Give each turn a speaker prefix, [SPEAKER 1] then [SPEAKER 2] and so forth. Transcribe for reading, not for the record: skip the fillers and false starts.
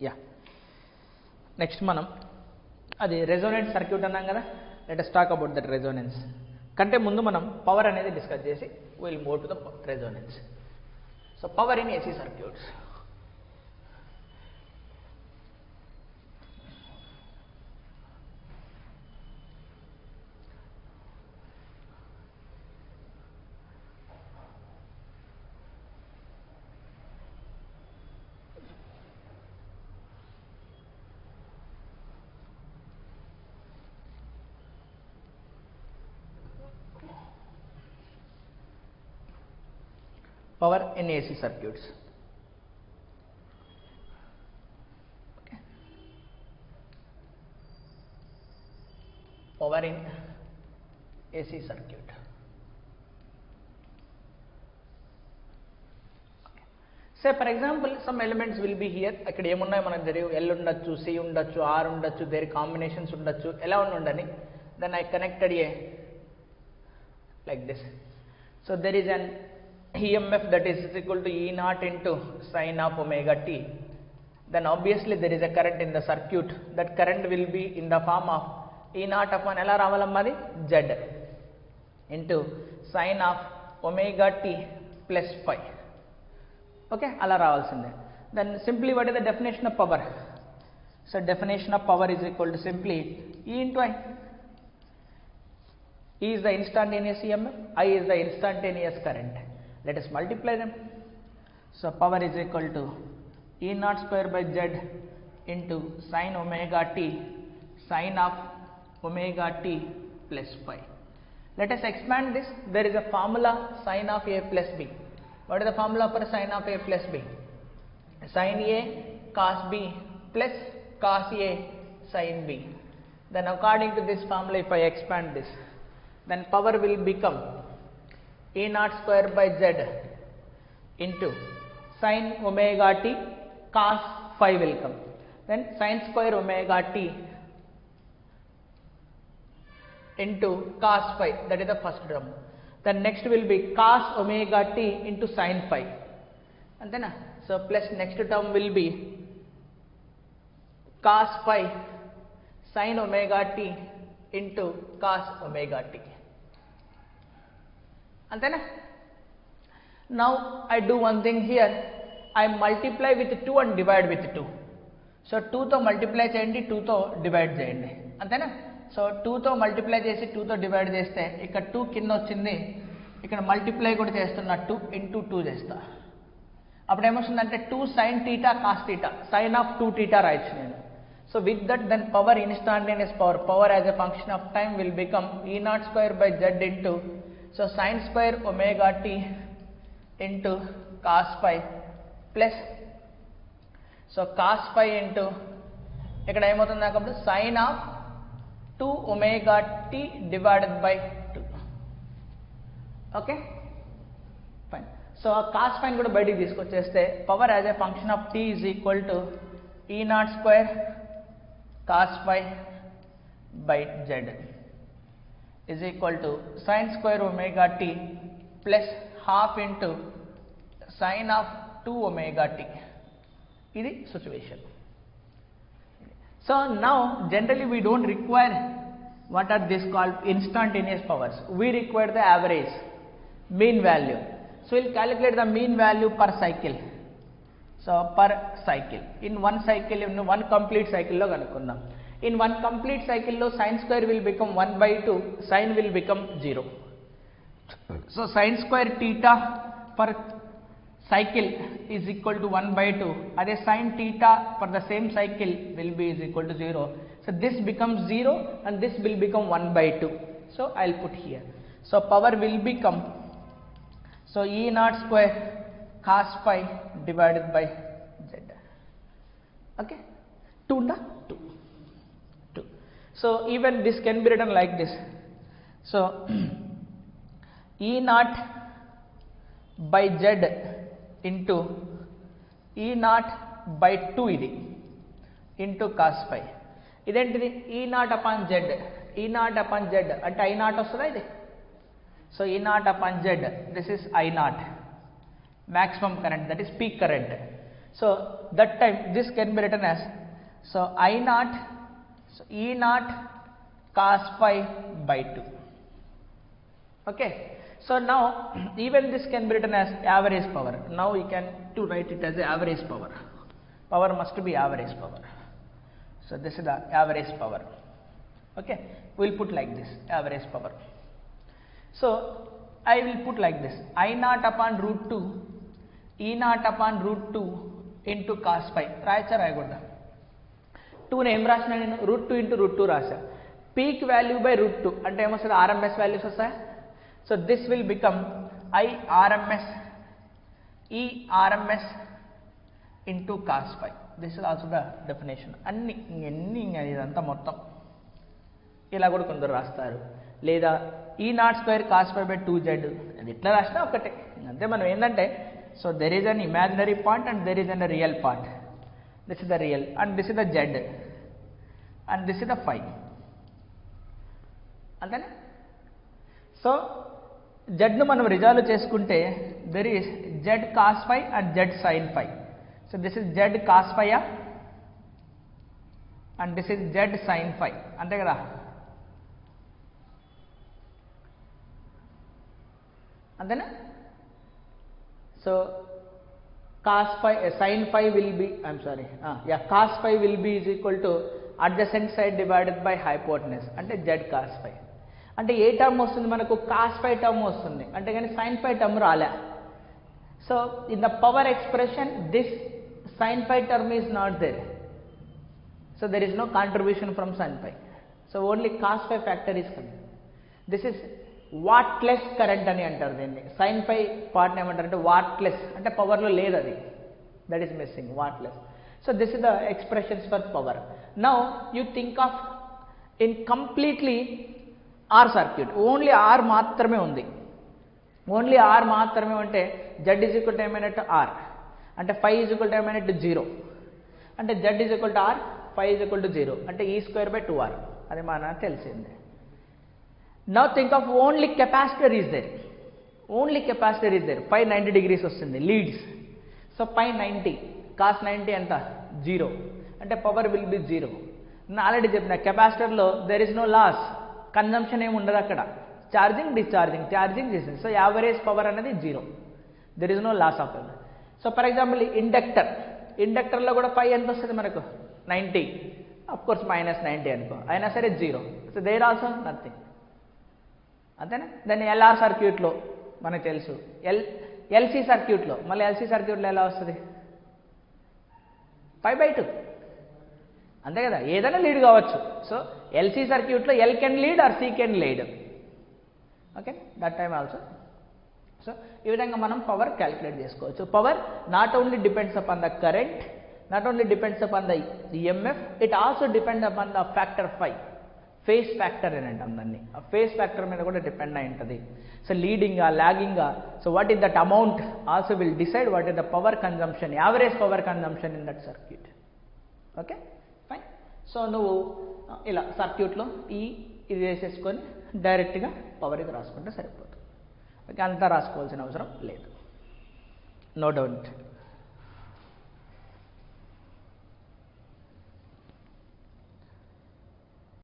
[SPEAKER 1] Yeah next మనం అది Resonance circuit అన్నాం కదా. Let us talk about that Resonance. కంటే ముందు మనం పవర్ అనేది డిస్కస్ చేసి will move to the Resonance. So power in AC circuits. Power in AC circuits. Okay. Power in AC circuit. Okay. Say for example, some elements will be here. Akkada em unnayo manaku teliyu. L undachchu, C undachchu, R undachchu, their combinations undachchu. Ela undani. Then I connected a like this. So there is an EMF that is equal to E naught into sine of omega t. Then obviously there is a current in the circuit. That current will be in the form of E naught upon ela ravalamadi Z into sine of omega t plus phi. Okay, ala ravalsinde. Then simply what is the definition of power? So definition of power is equal to simply E into I. E is the instantaneous EMF, I is the instantaneous current. Let us multiply them. So power is equal to E naught square by Z into sine omega t, sine of omega t plus phi. Let us expand this. There is a formula sine of A plus B. What is the formula for sine of A plus B? Sine A cos B plus cos A sine B. Then according to this formula, if I expand this, then power will become E naught square by Z into sine omega t cos phi will come. Then sine square omega t into cos phi, that is the first term. Then next will be cos omega t into sine phi. And then so plus next term will be cos phi sine omega t into cos omega t. And then now I do one thing here. I multiply with 2 and divide with 2. So 2 తో multiply చేయండి, 2 తో divide చేయండి, అంతేనా? So 2 తో multiply చేసి 2 తో divide చేస్తే ఇక్కడ 2 కింద వచ్చింది, ఇక్కడ multiply కూడా చేస్తున్నా 2 into 2 చేస్తా. అప్పుడు ఏమొస్తుందంటే 2 sin theta cos theta, sin of 2 theta రాయొచ్చు నేను. So with that then power, instantaneous power as a function of time will become E naught square by Z into so sine square omega t into cos phi plus so cos phi into ikkada em avutundi nakappudu sine of 2 omega t divided by 2. Okay, fine. So cos phi kuda bayitiki teesukocheste power as a function of t is equal to E naught square cos phi by Z is equal to sine square omega t plus half into sine of 2 omega t. This is the situation. So now generally we don't require what are this called instantaneous powers. We require the average mean value. So we'll calculate the mean value per cycle. So per cycle in one cycle, in one complete cycle lo kanukundam. In one complete cycle lo sine square will become 1 by 2, sine will become 0. So sine square theta per cycle is equal to 1 by 2. Adhe sine theta for the same cycle will be is equal to 0. So this becomes 0 and this will become 1 by 2. So I'll put here. So power will become so E naught square cos phi divided by Z. Okay, 2 unda 2. So even this can be written like this. So E naught by Z into E naught by 2 ఇది into cos phi. ఇదేంటిది E naught upon Z, E naught upon Z అంటే I naught వస్తుందా ఇది? So E naught upon Z, this is I naught, maximum current, that is peak current. So that time this can be written as, so I naught, so E naught cos phi by 2. Okay, so now even this can be written as average power. Now we can to write it as average power. Power must be average power. So this is the average power. Okay, we'll put like this, average power. So I will put like this, I naught upon root 2 E naught upon root 2 into cos phi. రాయచ్చా రాయకూడదా? 2 ఏం రాసిన నేను route 2 into root 2 రాసా. Peak value by root 2 అంటే ఏమొస్తుంది, RMS values వస్తాయి. So this will become I RMS ఈ RMS into cos phi. This is also the definition. ఎన్ని ఇదంతా మొత్తం ఇలా కూడా కొందరు రాస్తారు. లేదా ఈ naught square cos phi by 2z, అది ఎట్లా రాసినా ఒకటే. అంతే. మనం ఏంటంటే, so there is an imaginary part and there is an real part. This is the real and this is the z and this is the phi. అంతేనా? So z ను మనం రిజాల్వ్ చేసుకుంటే there is z cos phi and z sin phi. So this is z cos phi and this is z sin phi. అంతే కదా? అంతేనా? So cos phi sin phi will be, I'm sorry, cos phi will be is equal to adjacent side divided by hypotenuse అంటే z cos phi. అంటే ఏ term వస్తుంది మనకు, cos phi term వస్తుంది, అంటే కానీ sin phi టర్మ్ రాలే. So in the power expression this sin phi term is not there. So there is no contribution from sin phi. So only cos phi factor is coming. This is wattless current అని అంటారు దీన్ని. Sine pi పార్ట్ని ఏమంటారు అంటే వాట్లెస్, అంటే పవర్లో లేదు అది, that is missing, wattless. So this is the expressions for power. Now you think of in completely R circuit, only R మాత్రమే ఉంది. ఓన్లీ ఆర్ మాత్రమే ఉంటే జెడ్ ఈజ్ ఈక్వల్ టు ఏమైనట్టు ఆర్, అంటే ఫై ఈజ్ ఈక్వల్ టు ఏమైనట్టు 0, అంటే Z is equal to R, phi is equal to 0, అంటే ఈ స్క్వేర్ బై 2r. అది మన తెలిసిందే. Now think of only capacitor is there. Only capacitor is there. Phi 90 degrees వస్తుంది, leads. So phi 90 cos 90 ఎంత 0, అంటే పవర్ విల్ బి 0. నేను already చెప్పిన కెపాసిటర్లో there is no loss, consumption ఏమి ఉండదు అక్కడ, charging discharging, charging discharging. So average power అనేది 0, there is no loss of power. So for example ఇండక్టర్లో కూడా పై ఎంత వస్తుంది మనకు 90, అఫ్ కోర్స్ మైనస్ 90 అనుకో, అయినా సరే 0. So there also nothing. అంతేనా? దాన్ని ఎల్ఆర్ సర్క్యూట్లో మనకు తెలుసు, ఎల్సీ సర్క్యూట్లో, మళ్ళీ ఎల్సీ సర్క్యూట్లో ఎలా వస్తుంది, పై బై 2, అంతే కదా? ఏదైనా లీడ్ కావచ్చు. సో ఎల్సీ సర్క్యూట్లో L can lead R C can lead. Okay, that time also. So ఈ విధంగా మనం పవర్ క్యాలిక్యులేట్ చేసుకోవచ్చు. Power not only depends upon the current, not only depends upon the EMF, it also depend upon the factor phi, phase factor అని అంటాం దాన్ని. ఆ face factor మీద కూడా డిపెండ్ అయి ఉంటుంది. సో లీడింగా లాగింగా, so what is that amount also will decide what is the power consumption, average power consumption in that circuit. Okay, fine. So నువ్వు ఇలా సర్క్యూట్లో ఇది వేసేసుకొని డైరెక్ట్గా పవర్ ఇది రాసుకుంటే సరిపోతుంది. ఓకే, అంతా రాసుకోవాల్సిన అవసరం లేదు, నో డౌట్.